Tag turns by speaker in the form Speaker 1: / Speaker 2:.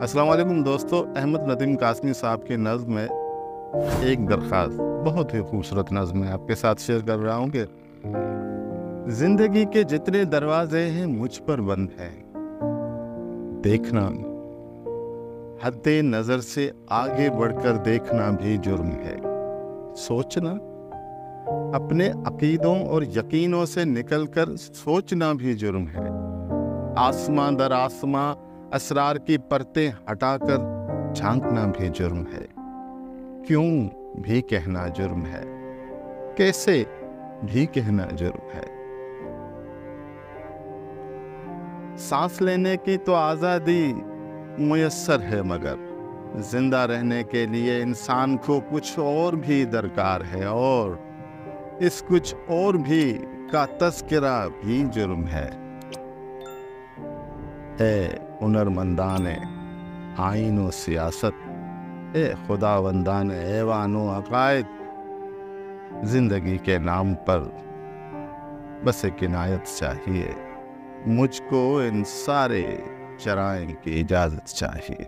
Speaker 1: अस्सलाम वालेकुम दोस्तों, अहमद नदीम कासमी साहब की नज़्म में एक दरख्वास्त, बहुत ही खूबसूरत नज़्म है, आपके साथ शेयर कर रहा हूँ कि जिंदगी के जितने दरवाजे हैं मुझ पर बंद हैं। देखना, हद्दे नज़र से आगे बढ़कर देखना भी जुर्म है। सोचना, अपने अकीदों और यकीनों से निकलकर सोचना भी जुर्म है। आसमां दर आसमां असरार की परतें हटाकर झांकना भी जुर्म है। क्यों भी कहना जुर्म है, कैसे भी कहना जुर्म है। सांस लेने की तो आज़ादी मुयस्सर है, मगर जिंदा रहने के लिए इंसान को कुछ और भी दरकार है, और इस कुछ और भी का तज़किरा भी जुर्म है। हुनरमंदाने आइन व सियासत, खुदावंदाने ऐवान व अकायद, जिंदगी के नाम पर बस एक इनायत चाहिए, मुझको इन सारे चराए की इजाज़त चाहिए।